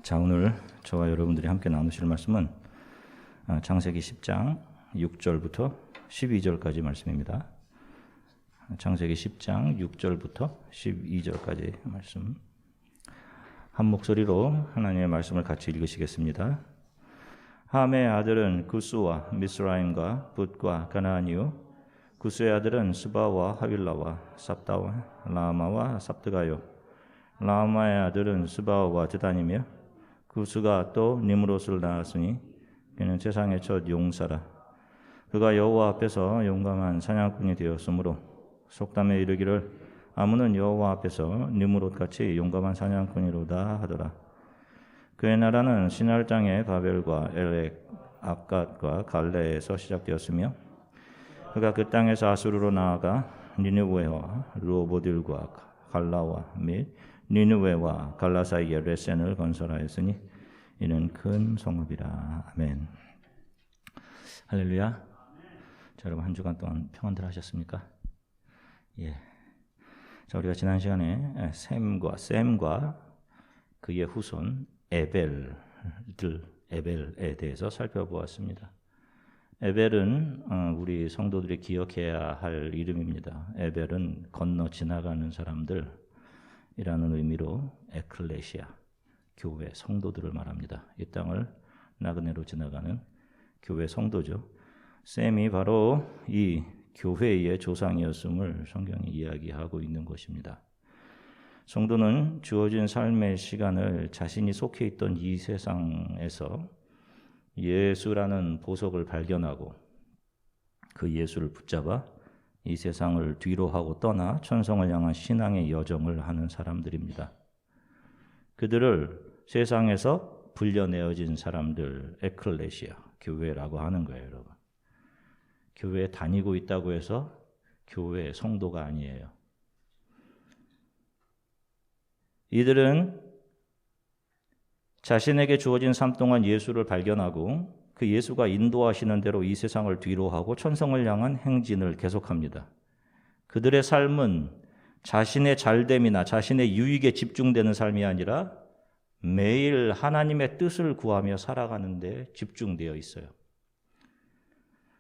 자, 오늘 저와 여러분들이 함께 나누실 말씀은 창세기 10장 6절부터 12절까지 말씀입니다. 창세기 10장 6절부터 12절까지 말씀. 한 목소리로 하나님의 말씀을 같이 읽으시겠습니다. 함의 아들은 구스와 미스라임과 붓과 가나안이요 구스의 아들은 스바와 하윌라와 삽다와 라마와 삽드가요 라마의 아들은 스바와 드단이며 구스가 또 니므롯을 낳았으니 그는 세상의 첫 용사라. 그가 여호와 앞에서 용감한 사냥꾼이 되었으므로 속담에 이르기를 아무는 여호와 앞에서 니므롯같이 용감한 사냥꾼이로다 하더라. 그의 나라는 시날 땅의 바벨과 엘렉, 압갓과 갈레에서 시작되었으며 그가 그 땅에서 아수르로 나아가 니느웨와 르호보딜과 갈라와 및 니느웨와 갈라 사이에 레센을 건설하였으니 이는 큰 성읍이라. 아멘. 할렐루야. 자, 여러분 한 주간 동안 평안들 하셨습니까? 예. 자, 우리가 지난 시간에 셈과 그의 후손 에벨에 대해서 살펴보았습니다. 에벨은 우리 성도들이 기억해야 할 이름입니다. 에벨은 건너 지나가는 사람들이라는 의미로 에클레시아, 교회 성도들을 말합니다. 이 땅을 나그네로 지나가는 교회 성도죠. 셈이 바로 이 교회의 조상이었음을 성경이 이야기하고 있는 것입니다. 성도는 주어진 삶의 시간을 자신이 속해 있던 이 세상에서 예수라는 보석을 발견하고 그 예수를 붙잡아 이 세상을 뒤로하고 떠나 천성을 향한 신앙의 여정을 하는 사람들입니다. 그들을 세상에서 불려내어진 사람들, 에클레시아, 교회라고 하는 거예요, 여러분. 교회에 다니고 있다고 해서 교회 성도가 아니에요. 이들은 자신에게 주어진 삶 동안 예수를 발견하고 그 예수가 인도하시는 대로 이 세상을 뒤로하고 천성을 향한 행진을 계속합니다. 그들의 삶은 자신의 잘됨이나 자신의 유익에 집중되는 삶이 아니라 매일 하나님의 뜻을 구하며 살아가는 데 집중되어 있어요.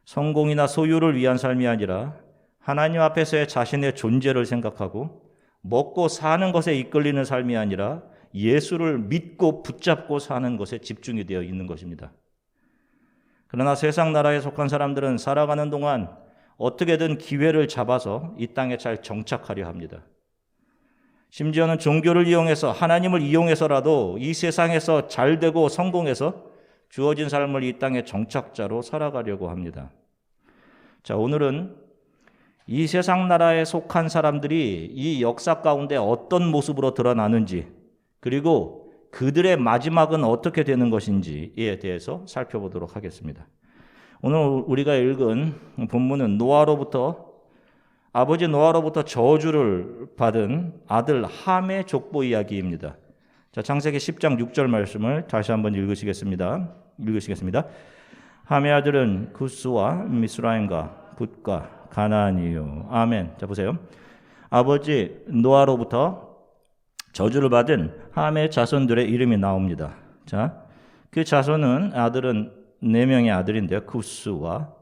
성공이나 소유를 위한 삶이 아니라 하나님 앞에서의 자신의 존재를 생각하고 먹고 사는 것에 이끌리는 삶이 아니라 예수를 믿고 붙잡고 사는 것에 집중이 되어 있는 것입니다. 그러나 세상 나라에 속한 사람들은 살아가는 동안 어떻게든 기회를 잡아서 이 땅에 잘 정착하려 합니다. 심지어는 종교를 이용해서 하나님을 이용해서라도 이 세상에서 잘되고 성공해서 주어진 삶을 이 땅의 정착자로 살아가려고 합니다. 자, 오늘은 이 세상 나라에 속한 사람들이 이 역사 가운데 어떤 모습으로 드러나는지 그리고 그들의 마지막은 어떻게 되는 것인지에 대해서 살펴보도록 하겠습니다. 오늘 우리가 읽은 본문은 아버지 노아로부터 저주를 받은 아들 함의 족보 이야기입니다. 자, 창세기 10장 6절 말씀을 다시 한번 읽으시겠습니다. 함의 아들은 구스와 미스라임과 붓과 가나안이요. 아멘. 자, 보세요. 아버지 노아로부터 저주를 받은 함의 자손들의 이름이 나옵니다. 자, 그 자손은 아들은 4명의 아들인데요. 구스와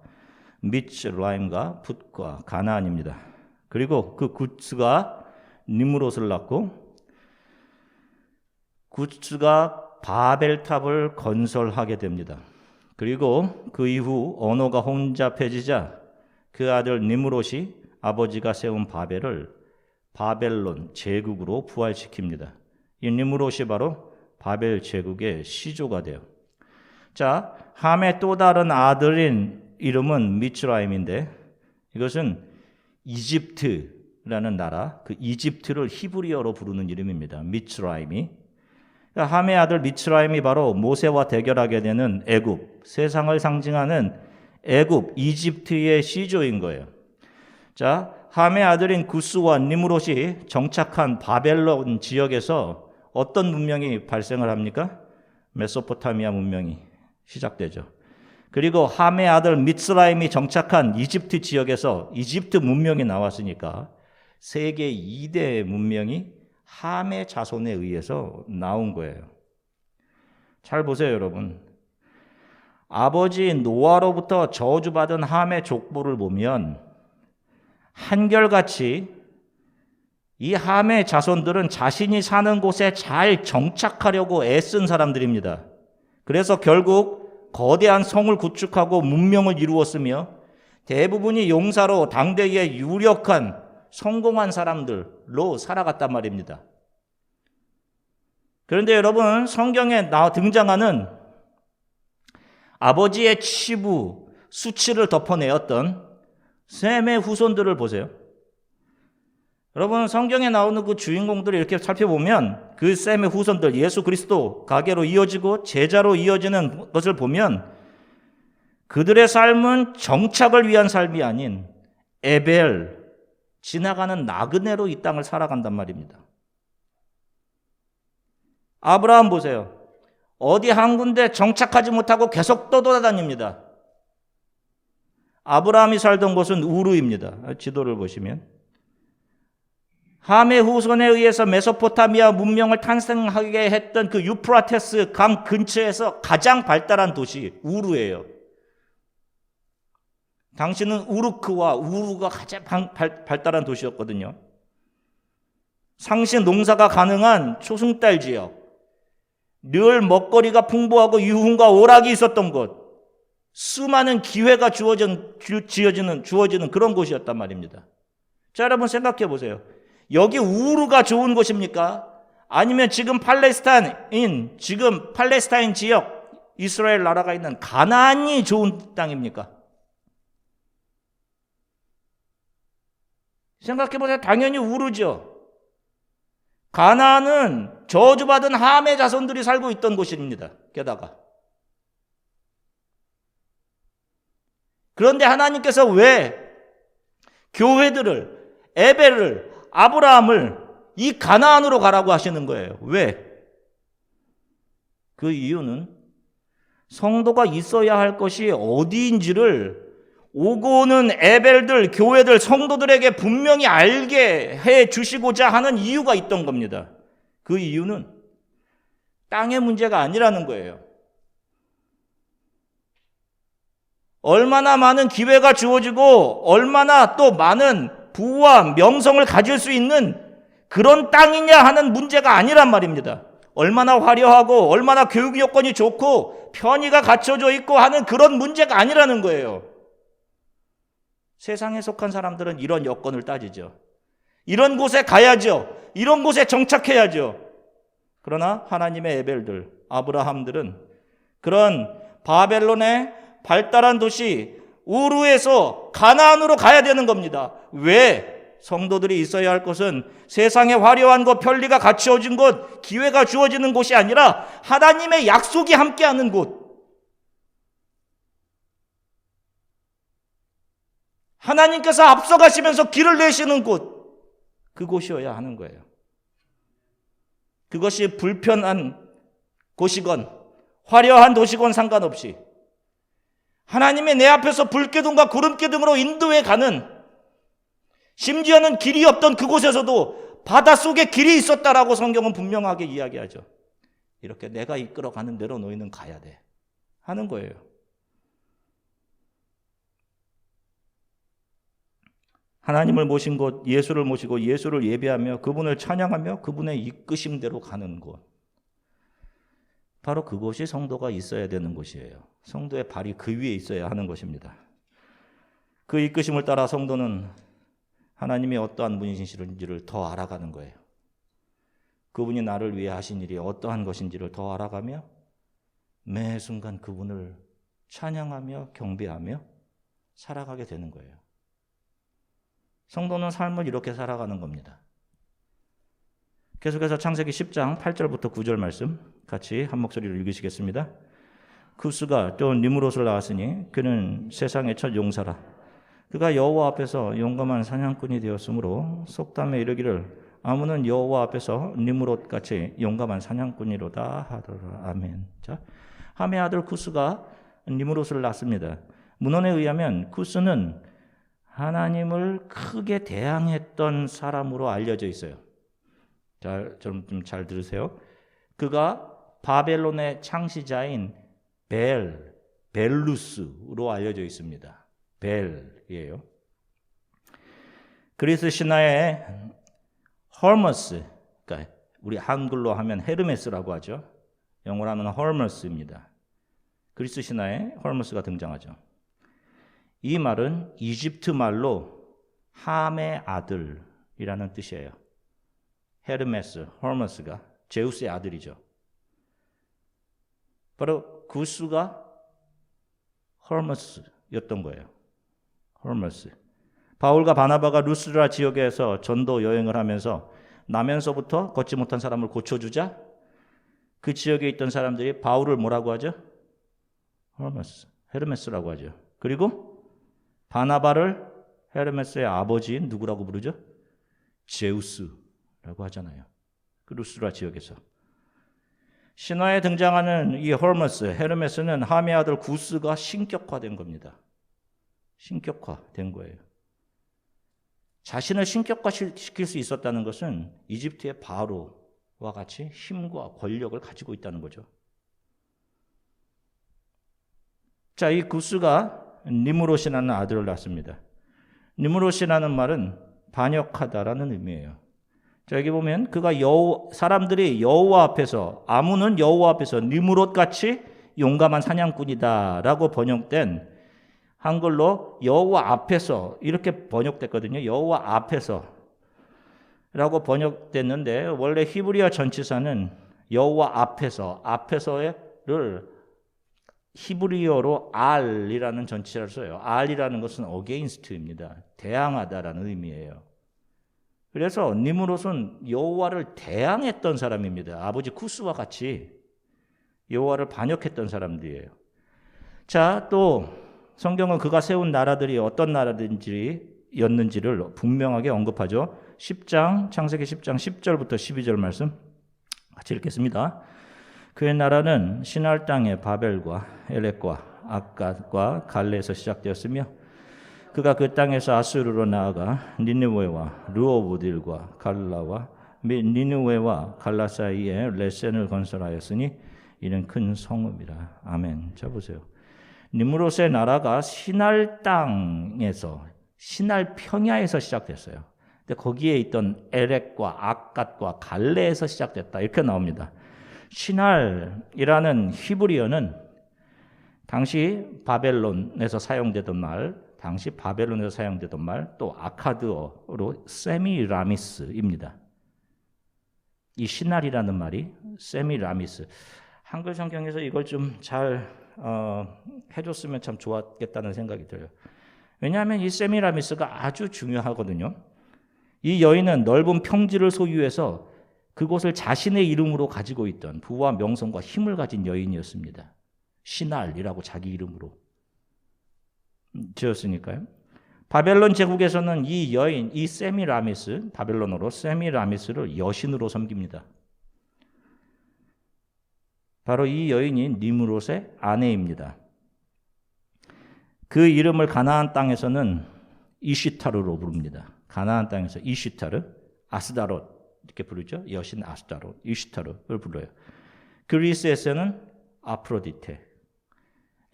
미츠라임과 붓과 가나안입니다. 그리고 그 구스가 니므롯을 낳고 구스가 바벨탑을 건설하게 됩니다. 그리고 그 이후 언어가 혼잡해지자 그 아들 니므롯이 아버지가 세운 바벨을 바벨론 제국으로 부활시킵니다. 이 니므롯이 바로 바벨 제국의 시조가 돼요. 자, 함의 또 다른 아들인 이름은 미츠라임인데 이것은 이집트라는 나라, 그 이집트를 히브리어로 부르는 이름입니다. 미츠라임이. 함의 아들 미츠라임이 바로 모세와 대결하게 되는 애굽, 세상을 상징하는 애굽, 이집트의 시조인 거예요. 자, 함의 아들인 구스와 니므롯이 정착한 바벨론 지역에서 어떤 문명이 발생을 합니까? 메소포타미아 문명이 시작되죠. 그리고 함의 아들 미츠라임이 정착한 이집트 지역에서 이집트 문명이 나왔으니까 세계 2대 문명이 함의 자손에 의해서 나온 거예요. 잘 보세요, 여러분. 아버지 노아로부터 저주받은 함의 족보를 보면 한결같이 이 함의 자손들은 자신이 사는 곳에 잘 정착하려고 애쓴 사람들입니다. 그래서 결국 거대한 성을 구축하고 문명을 이루었으며 대부분이 용사로 당대의 유력한 성공한 사람들로 살아갔단 말입니다. 그런데 여러분, 성경에 등장하는 아버지의 치부, 수치를 덮어내었던 셈의 후손들을 보세요. 여러분, 성경에 나오는 그 주인공들을 이렇게 살펴보면 그 셈의 후손들, 예수 그리스도 가계로 이어지고 제자로 이어지는 것을 보면 그들의 삶은 정착을 위한 삶이 아닌 에벨, 지나가는 나그네로 이 땅을 살아간단 말입니다. 아브라함 보세요. 어디 한 군데 정착하지 못하고 계속 떠돌아다닙니다. 아브라함이 살던 곳은 우르입니다. 지도를 보시면. 함의 후손에 의해서 메소포타미아 문명을 탄생하게 했던 그 유프라테스 강 근처에서 가장 발달한 도시 우르예요. 당시는 우르크와 우르가 가장 발달한 도시였거든요. 상시 농사가 가능한 초승달 지역, 늘 먹거리가 풍부하고 유흥과 오락이 있었던 곳, 수많은 기회가 주어지는 그런 곳이었단 말입니다. 자, 여러분 생각해 보세요. 여기 우르가 좋은 곳입니까? 아니면 지금 팔레스타인 지역, 이스라엘 나라가 있는 가나안이 좋은 땅입니까? 생각해 보세요. 당연히 우르죠. 가나안은 저주받은 함의 자손들이 살고 있던 곳입니다. 게다가. 그런데 하나님께서 왜 교회들을, 에벨을, 아브라함을 이 가나안으로 가라고 하시는 거예요? 왜? 그 이유는 성도가 있어야 할 것이 어디인지를 오고 오는 에벨들, 교회들, 성도들에게 분명히 알게 해 주시고자 하는 이유가 있던 겁니다. 그 이유는 땅의 문제가 아니라는 거예요. 얼마나 많은 기회가 주어지고 얼마나 또 많은 부와 명성을 가질 수 있는 그런 땅이냐 하는 문제가 아니란 말입니다. 얼마나 화려하고 얼마나 교육 여건이 좋고 편의가 갖춰져 있고 하는 그런 문제가 아니라는 거예요. 세상에 속한 사람들은 이런 여건을 따지죠. 이런 곳에 가야죠. 이런 곳에 정착해야죠. 그러나 하나님의 에벨들, 아브라함들은 그런 바벨론의 발달한 도시 우르에서 가나안으로 가야 되는 겁니다. 왜? 성도들이 있어야 할 곳은 세상에 화려한 것, 편리가 갖추어진 곳, 기회가 주어지는 곳이 아니라 하나님의 약속이 함께하는 곳, 하나님께서 앞서가시면서 길을 내시는 곳, 그곳이어야 하는 거예요. 그것이 불편한 곳이건 화려한 도시건 상관없이 하나님의 내 앞에서 불기둥과 구름기둥으로 인도해 가는, 심지어는 길이 없던 그곳에서도 바닷속에 길이 있었다라고 성경은 분명하게 이야기하죠. 이렇게 내가 이끌어가는 대로 너희는 가야 돼 하는 거예요. 하나님을 모신 곳, 예수를 모시고 예수를 예배하며 그분을 찬양하며 그분의 이끄심대로 가는 곳, 바로 그곳이 성도가 있어야 되는 곳이에요. 성도의 발이 그 위에 있어야 하는 것입니다. 그 이끄심을 따라 성도는 하나님이 어떠한 분이신지를 더 알아가는 거예요. 그분이 나를 위해 하신 일이 어떠한 것인지를 더 알아가며 매 순간 그분을 찬양하며 경배하며 살아가게 되는 거예요. 성도는 삶을 이렇게 살아가는 겁니다. 계속해서 창세기 10장 8절부터 9절 말씀 같이 한 목소리로 읽으시겠습니다. 쿠스가 또 니므롯을 낳았으니 그는 세상의 첫 용사라. 그가 여호와 앞에서 용감한 사냥꾼이 되었으므로 속담에 이르기를 아무는 여호와 앞에서 니므롯같이 용감한 사냥꾼이로다 하더라. 아멘. 자, 함의 아들 쿠스가 니므롯을 낳습니다. 문헌에 의하면 쿠스는 하나님을 크게 대항했던 사람으로 알려져 있어요. 좀 잘 들으세요. 그가 바벨론의 창시자인 벨루스로 알려져 있습니다. 벨이에요. 그리스 신화의 헐머스, 그러니까 우리 한글로 하면 헤르메스라고 하죠. 영어로 하면 헐머스입니다. 그리스 신화에 헐머스가 등장하죠. 이 말은 이집트 말로 함의 아들이라는 뜻이에요. 헤르메스, 헐머스가 제우스의 아들이죠. 바로 구스가 헐머스였던 거예요. 헐머스. 바울과 바나바가 루스드라 지역에서 전도 여행을 하면서 나면서부터 걷지 못한 사람을 고쳐주자 그 지역에 있던 사람들이 바울을 뭐라고 하죠? 헐머스, 헤르메스라고 하죠. 그리고 바나바를 헤르메스의 아버지인 누구라고 부르죠? 제우스라고 하잖아요. 그 루스드라 지역에서. 신화에 등장하는 이 헐머스, 헤르메스는 함의 아들 구스가 신격화된 겁니다. 신격화된 거예요. 자신을 신격화시킬 수 있었다는 것은 이집트의 바로와 같이 힘과 권력을 가지고 있다는 거죠. 자, 이 구스가 니무롯이라는 아들을 낳습니다. 니무롯이라는 말은 반역하다라는 의미예요. 자, 여기 보면 그가 사람들이 여호와 앞에서, 아문은 여호와 앞에서 니무롯 같이 용감한 사냥꾼이다라고 번역된 한글로 여호와 앞에서 이렇게 번역됐거든요. 여호와 앞에서라고 번역됐는데 원래 히브리어 전치사는 여호와 앞에서를 히브리어로 알이라는 전치사를 써요. 알이라는 것은 against입니다. 대항하다라는 의미예요. 그래서 니무롯은 여호와를 대항했던 사람입니다. 아버지 쿠스와 같이 여호와를 반역했던 사람들이에요. 자, 또 성경은 그가 세운 나라들이 어떤 나라든지였는지를 분명하게 언급하죠. 창세기 10장 10절부터 12절 말씀 같이 읽겠습니다. 그의 나라는 시날 땅의 바벨과 엘렉과 아갓과 갈레에서 시작되었으며 그가 그 땅에서 아수르로 나아가 니느웨와 르호보딜과 갈라와 및 니느웨와 갈라 사이에 레센을 건설하였으니 이는 큰 성읍이라. 아멘. 자 보세요. 니므롯의 나라가 시날 땅에서, 시날 평야에서 시작됐어요. 근데 거기에 있던 엘렉과 아갓과 갈레에서 시작됐다 이렇게 나옵니다. 시날이라는 히브리어는 당시 바벨론에서 사용되던 말, 또 아카드어로 세미라미스입니다. 이 시날이라는 말이 세미라미스. 한글 성경에서 이걸 좀 잘 해줬으면 참 좋았겠다는 생각이 들어요. 왜냐하면 이 세미라미스가 아주 중요하거든요. 이 여인은 넓은 평지를 소유해서 그곳을 자신의 이름으로 가지고 있던 부와 명성과 힘을 가진 여인이었습니다. 시날이라고 자기 이름으로 지었으니까요. 바벨론 제국에서는 이 여인, 이 세미라미스, 바벨론어로 세미라미스를 여신으로 섬깁니다. 바로 이 여인이 니므롯의 아내입니다. 그 이름을 가나안 땅에서는 이시타르로 부릅니다. 가나안 땅에서 이시타르, 아스다롯 이렇게 부르죠. 여신 아스다롯, 이시타르를 불러요. 그리스에서는 아프로디테,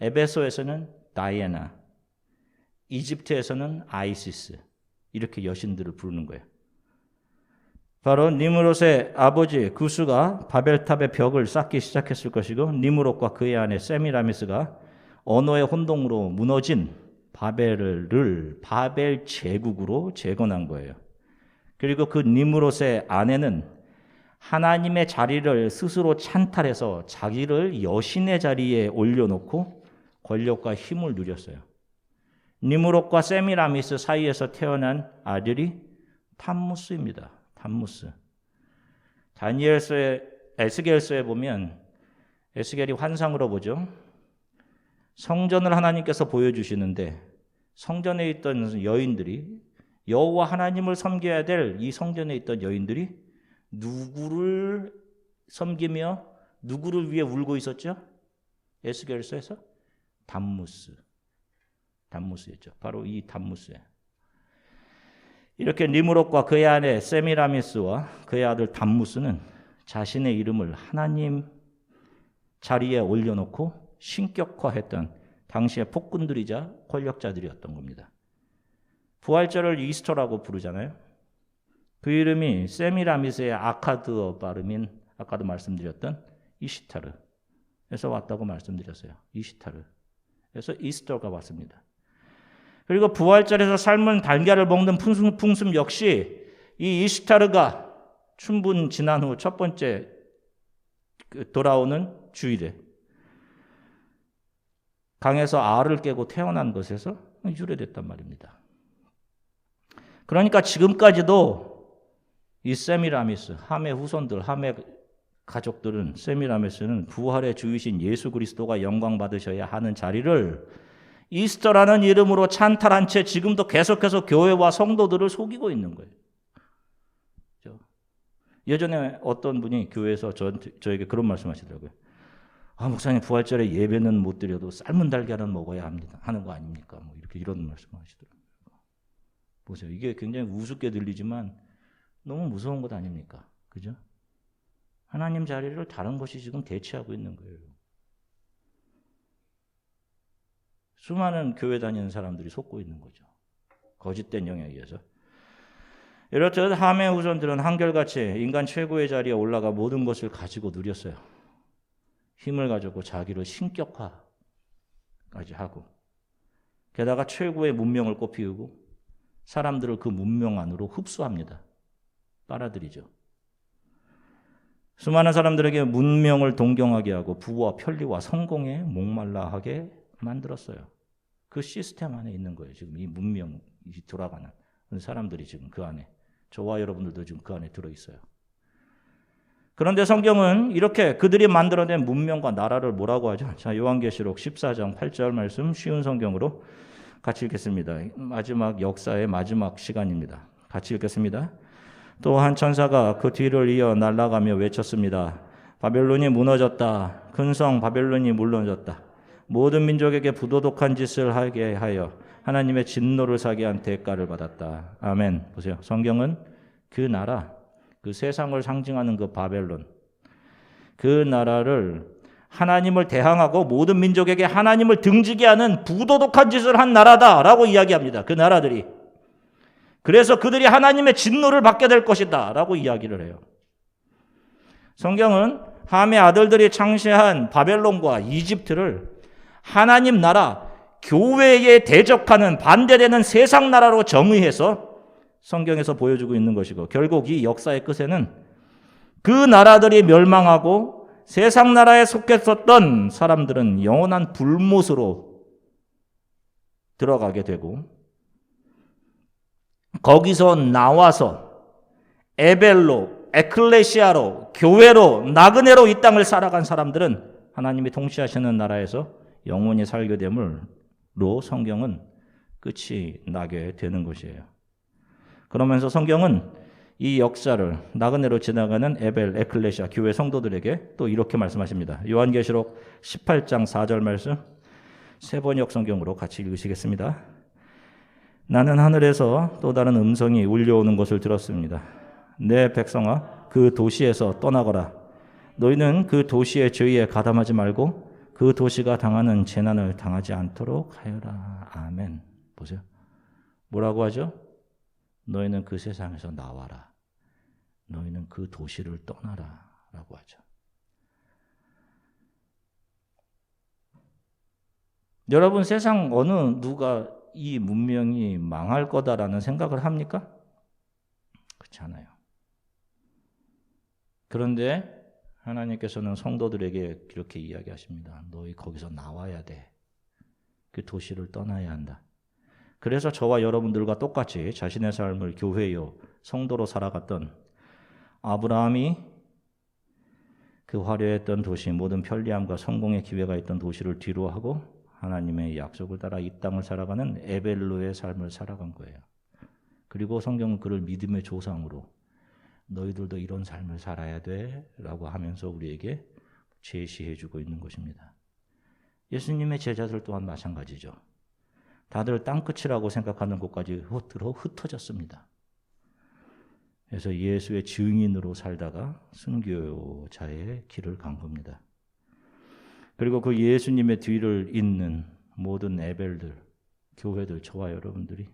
에베소에서는 다이애나, 이집트에서는 아이시스 이렇게 여신들을 부르는 거예요. 바로 니므롯의 아버지 구스가 바벨탑의 벽을 쌓기 시작했을 것이고 니므롯과 그의 아내 세미라미스가 언어의 혼동으로 무너진 바벨을 바벨 제국으로 재건한 거예요. 그리고 그 니므롯의 아내는 하나님의 자리를 스스로 찬탈해서 자기를 여신의 자리에 올려놓고 권력과 힘을 누렸어요. 니므롯과 세미라미스 사이에서 태어난 아들이 탐무스입니다. 탐무스. 에스겔서에 보면 에스겔이 환상으로 보죠. 성전을 하나님께서 보여주시는데 성전에 있던 여인들이 여호와 하나님을 섬겨야 될 이 성전에 있던 여인들이 누구를 섬기며 누구를 위해 울고 있었죠? 에스겔서에서 담무스였죠. 바로 이 담무스예요. 이렇게 니므롯과 그의 아내 세미라미스와 그의 아들 담무스는 자신의 이름을 하나님 자리에 올려놓고 신격화했던 당시의 폭군들이자 권력자들이었던 겁니다. 부활절을 이스터라고 부르잖아요. 그 이름이 세미라미스의 아카드어 발음인 아까도 말씀드렸던 이시타르에서 왔다고 말씀드렸어요. 이시타르에서 이스터가 왔습니다. 그리고 부활절에서 삶은 달걀을 먹는 풍습 역시 이 이시타르가 춘분 지난 후 첫 번째 돌아오는 주일에 강에서 알을 깨고 태어난 것에서 유래됐단 말입니다. 그러니까 지금까지도 이 세미라미스, 함의 후손들, 함의 가족들은 세미라미스는 부활의 주이신 예수 그리스도가 영광 받으셔야 하는 자리를 이스터라는 이름으로 찬탈한 채 지금도 계속해서 교회와 성도들을 속이고 있는 거예요. 예전에 어떤 분이 교회에서 저에게 그런 말씀 하시더라고요. 목사님 부활절에 예배는 못 드려도 삶은 달걀은 먹어야 합니다. 하는 거 아닙니까? 이런 말씀 하시더라고요. 보세요. 이게 굉장히 우습게 들리지만 너무 무서운 것 아닙니까? 그죠? 하나님 자리를 다른 것이 지금 대체하고 있는 거예요. 수많은 교회 다니는 사람들이 속고 있는 거죠. 거짓된 영향에 의해서. 이렇듯 함의 후손들은 한결같이 인간 최고의 자리에 올라가 모든 것을 가지고 누렸어요. 힘을 가지고 자기를 신격화까지 하고 게다가 최고의 문명을 꽃피우고 사람들을 그 문명 안으로 흡수합니다. 빨아들이죠. 수많은 사람들에게 문명을 동경하게 하고 부와 편리와 성공에 목말라 하게 만들었어요. 그 시스템 안에 있는 거예요. 지금 이 문명이 돌아가는 사람들이 지금 그 안에, 저와 여러분들도 지금 그 안에 들어있어요. 그런데 성경은 이렇게 그들이 만들어낸 문명과 나라를 뭐라고 하죠? 자, 요한계시록 14장 8절 말씀 쉬운 성경으로 같이 읽겠습니다. 마지막 역사의 마지막 시간입니다. 같이 읽겠습니다. 또 한 천사가 그 뒤를 이어 날아가며 외쳤습니다. 바벨론이 무너졌다. 큰 성 바벨론이 무너졌다. 모든 민족에게 부도덕한 짓을 하게 하여 하나님의 진노를 사게 한 대가를 받았다. 아멘. 보세요. 성경은 그 나라, 그 세상을 상징하는 그 바벨론, 그 나라를 하나님을 대항하고 모든 민족에게 하나님을 등지게 하는 부도덕한 짓을 한 나라다라고 이야기합니다. 그 나라들이. 그래서 그들이 하나님의 진노를 받게 될 것이다 라고 이야기를 해요. 성경은 함의 아들들이 창시한 바벨론과 이집트를 하나님 나라, 교회에 대적하는 반대되는 세상 나라로 정의해서 성경에서 보여주고 있는 것이고, 결국 이 역사의 끝에는 그 나라들이 멸망하고 세상 나라에 속했었던 사람들은 영원한 불못으로 들어가게 되고, 거기서 나와서 에벨로, 에클레시아로, 교회로, 나그네로 이 땅을 살아간 사람들은 하나님이 통치하시는 나라에서 영원히 살게 됨으로 성경은 끝이 나게 되는 것이에요. 그러면서 성경은 이 역사를 나그네로 지나가는 에벨, 에클레시아, 교회 성도들에게 또 이렇게 말씀하십니다. 요한계시록 18장 4절 말씀 세번역 성경으로 같이 읽으시겠습니다. 나는 하늘에서 또 다른 음성이 울려오는 것을 들었습니다. 내 백성아, 그 도시에서 떠나거라. 너희는 그 도시의 죄에 가담하지 말고 그 도시가 당하는 재난을 당하지 않도록 하여라. 아멘. 보세요. 뭐라고 하죠? 너희는 그 세상에서 나와라. 너희는 그 도시를 떠나라. 라고 하죠. 여러분, 세상 어느 누가 이 문명이 망할 거다라는 생각을 합니까? 그렇지 않아요. 그런데 하나님께서는 성도들에게 이렇게 이야기하십니다. 너희 거기서 나와야 돼. 그 도시를 떠나야 한다. 그래서 저와 여러분들과 똑같이 자신의 삶을 교회요, 성도로 살아갔던 아브라함이 그 화려했던 도시, 모든 편리함과 성공의 기회가 있던 도시를 뒤로하고 하나님의 약속을 따라 이 땅을 살아가는 에벨로의 삶을 살아간 거예요. 그리고 성경은 그를 믿음의 조상으로 너희들도 이런 삶을 살아야 돼 라고 하면서 우리에게 제시해 주고 있는 것입니다. 예수님의 제자들 또한 마찬가지죠. 다들 땅끝이라고 생각하는 곳까지 흩어졌습니다. 그래서 예수의 증인으로 살다가 순교자의 길을 간 겁니다. 그리고 그 예수님의 뒤를 잇는 모든 에벨들, 교회들, 저와 여러분들이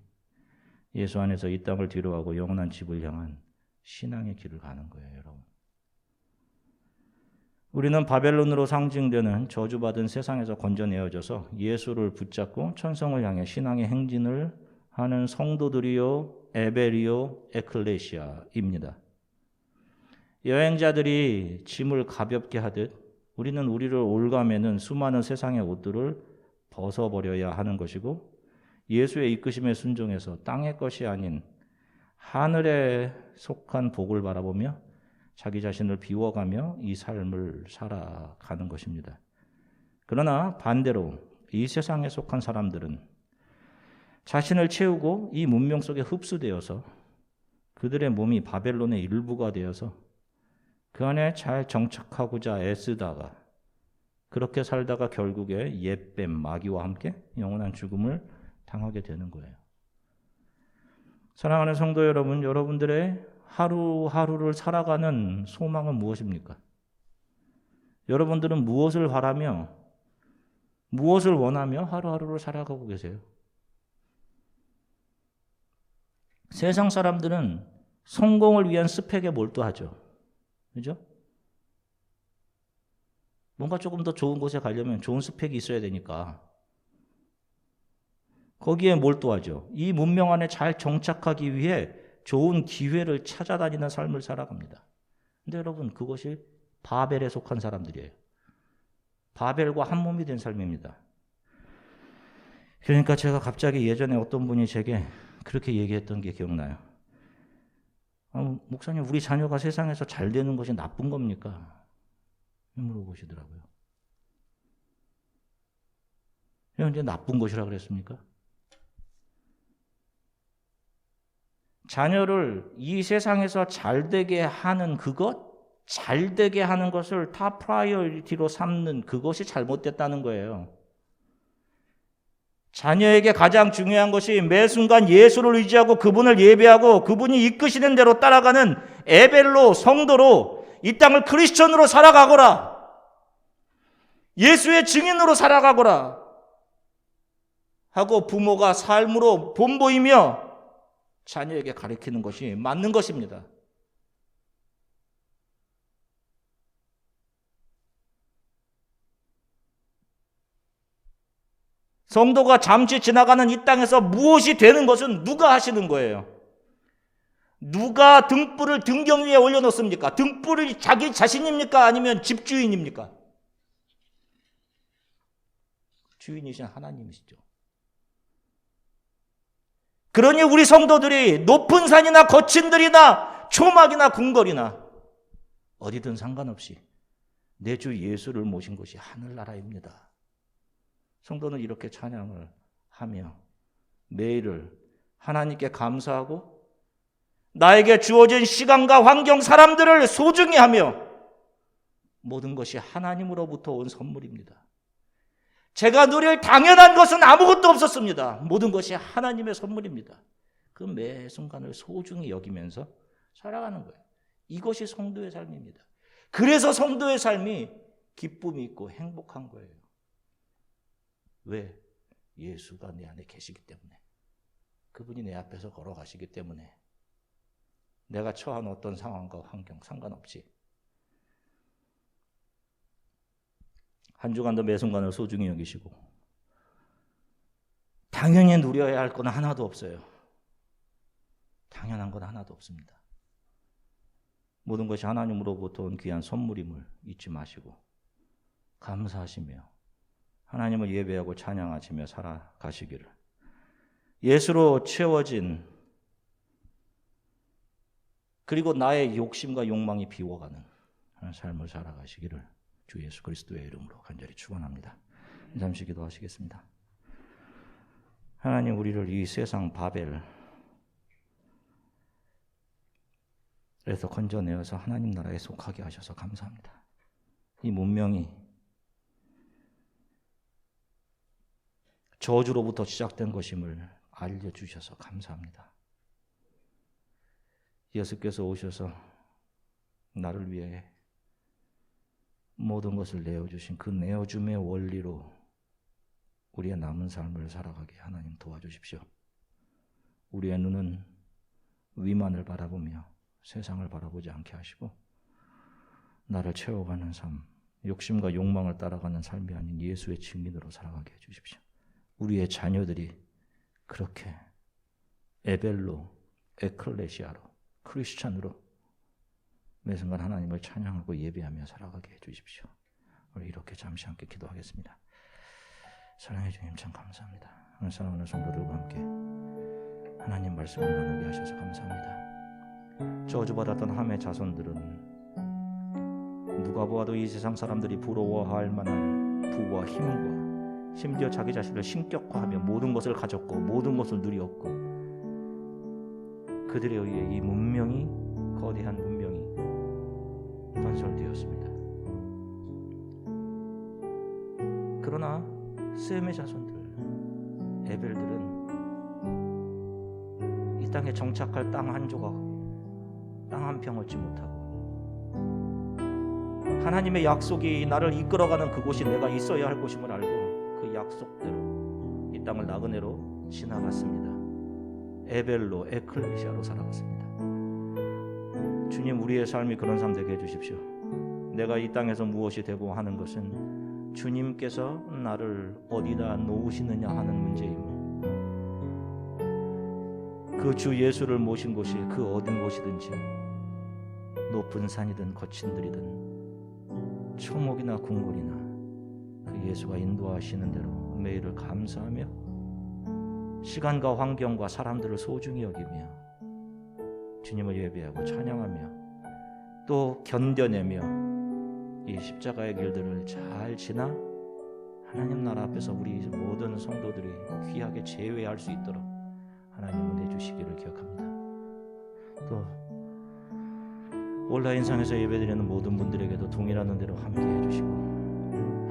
예수 안에서 이 땅을 뒤로하고 영원한 집을 향한 신앙의 길을 가는 거예요, 여러분. 우리는 바벨론으로 상징되는 저주받은 세상에서 건져내어져서 예수를 붙잡고 천성을 향해 신앙의 행진을 하는 성도들이요, 에벨이요, 에클레시아입니다. 여행자들이 짐을 가볍게 하듯 우리는 우리를 올가매는 수많은 세상의 옷들을 벗어버려야 하는 것이고 예수의 이끄심에 순종해서 땅의 것이 아닌 하늘에 속한 복을 바라보며 자기 자신을 비워가며 이 삶을 살아가는 것입니다. 그러나 반대로 이 세상에 속한 사람들은 자신을 채우고 이 문명 속에 흡수되어서 그들의 몸이 바벨론의 일부가 되어서 그 안에 잘 정착하고자 애쓰다가 그렇게 살다가 결국에 옛뱀 마귀와 함께 영원한 죽음을 당하게 되는 거예요. 사랑하는 성도 여러분, 여러분들의 하루하루를 살아가는 소망은 무엇입니까? 여러분들은 무엇을 바라며 무엇을 원하며 하루하루를 살아가고 계세요? 세상 사람들은 성공을 위한 스펙에 몰두하죠. 그죠? 뭔가 조금 더 좋은 곳에 가려면 좋은 스펙이 있어야 되니까 거기에 몰두하죠. 이 문명 안에 잘 정착하기 위해 좋은 기회를 찾아다니는 삶을 살아갑니다. 근데 여러분, 그것이 바벨에 속한 사람들이에요. 바벨과 한 몸이 된 삶입니다. 그러니까 제가 갑자기 예전에 어떤 분이 제게 그렇게 얘기했던 게 기억나요. 목사님, 우리 자녀가 세상에서 잘 되는 것이 나쁜 겁니까? 물어보시더라고요. 언제 나쁜 것이라 그랬습니까? 자녀를 이 세상에서 잘 되게 하는 그것, 잘 되게 하는 것을 탑 프라이어리티로 삼는 그것이 잘못됐다는 거예요. 자녀에게 가장 중요한 것이 매 순간 예수를 의지하고 그분을 예배하고 그분이 이끄시는 대로 따라가는 에벨로 성도로 이 땅을 크리스천으로 살아가거라. 예수의 증인으로 살아가거라. 하고 부모가 삶으로 본보이며 자녀에게 가르치는 것이 맞는 것입니다. 성도가 잠시 지나가는 이 땅에서 무엇이 되는 것은 누가 하시는 거예요? 누가 등불을 등경 위에 올려놓습니까? 등불이 자기 자신입니까? 아니면 집주인입니까? 주인이신 하나님이시죠. 그러니 우리 성도들이 높은 산이나 거친 들이나 초막이나 궁궐이나 어디든 상관없이 내 주 예수를 모신 것이 하늘나라입니다. 성도는 이렇게 찬양을 하며 매일을 하나님께 감사하고 나에게 주어진 시간과 환경, 사람들을 소중히 하며 모든 것이 하나님으로부터 온 선물입니다. 제가 누릴 당연한 것은 아무것도 없었습니다. 모든 것이 하나님의 선물입니다. 그 매 순간을 소중히 여기면서 살아가는 거예요. 이것이 성도의 삶입니다. 그래서 성도의 삶이 기쁨이 있고 행복한 거예요. 왜? 예수가 내 안에 계시기 때문에. 그분이 내 앞에서 걸어가시기 때문에. 내가 처한 어떤 상황과 환경 상관없이 한 주간도 매 순간을 소중히 여기시고 당연히 누려야 할 건 하나도 없어요. 당연한 건 하나도 없습니다. 모든 것이 하나님으로부터 온 귀한 선물임을 잊지 마시고 감사하시며 하나님을 예배하고 찬양하시며 살아가시기를, 예수로 채워진 그리고 나의 욕심과 욕망이 비워가는 삶을 살아가시기를 주 예수 그리스도의 이름으로 간절히 축원합니다. 잠시 기도하시겠습니다. 하나님, 우리를 이 세상 바벨에서 건져내어서 하나님 나라에 속하게 하셔서 감사합니다. 이 문명이 저주로부터 시작된 것임을 알려주셔서 감사합니다. 예수께서 오셔서 나를 위해 모든 것을 내어주신 그 내어줌의 원리로 우리의 남은 삶을 살아가게 하나님 도와주십시오. 우리의 눈은 위만을 바라보며 세상을 바라보지 않게 하시고 나를 채워가는 삶, 욕심과 욕망을 따라가는 삶이 아닌 예수의 증인으로 살아가게 해주십시오. 우리의 자녀들이 그렇게 에벨로, 에클레시아로, 크리스찬으로 매 순간 하나님을 찬양하고 예배하며 살아가게 해주십시오. 우리 이렇게 잠시 함께 기도하겠습니다. 사랑해 주님 참 감사합니다. 오늘 사랑하는 성도들과 함께 하나님 말씀을 나누게 하셔서 감사합니다. 저주받았던 함의 자손들은 누가 보아도 이 세상 사람들이 부러워할 만한 부와 힘과 심지어 자기 자신을 신격화하며 모든 것을 가졌고 모든 것을 누렸고 그들에 의해 이 문명이 거대한 문명이 건설되었습니다. 그러나 셈의 자손들 에벨들은 이 땅에 정착할 땅 한 조각, 땅 한 평 얻지 못하고 하나님의 약속이 나를 이끌어가는 그곳이 내가 있어야 할 곳임을 알고 그 약속대로 이 땅을 나그네로 지나갔습니다. 에벨로, 에클레시아로 살아갔습니다. 주님, 우리의 삶이 그런 삶 되게 해주십시오. 내가 이 땅에서 무엇이 되고 하는 것은 주님께서 나를 어디다 놓으시느냐 하는 문제이고 그 주 예수를 모신 곳이 그 어딘 곳이든지 높은 산이든 거친 들이든 초목이나 궁궐이나 그 예수가 인도하시는 대로 매일을 감사하며 시간과 환경과 사람들을 소중히 여기며 주님을 예배하고 찬양하며 또 견뎌내며 이 십자가의 길들을 잘 지나 하나님 나라 앞에서 우리 모든 성도들이 귀하게 제외할 수 있도록 하나님은 해주시기를 기억합니다. 또 온라인상에서 예배드리는 모든 분들에게도 동일하는 대로 함께 해주시고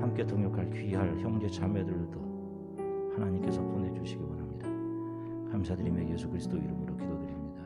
함께 동역할 귀할 형제 자매들도 하나님께서 보내주시기 원합니다. 감사드리며 예수 그리스도 이름으로 기도드립니다.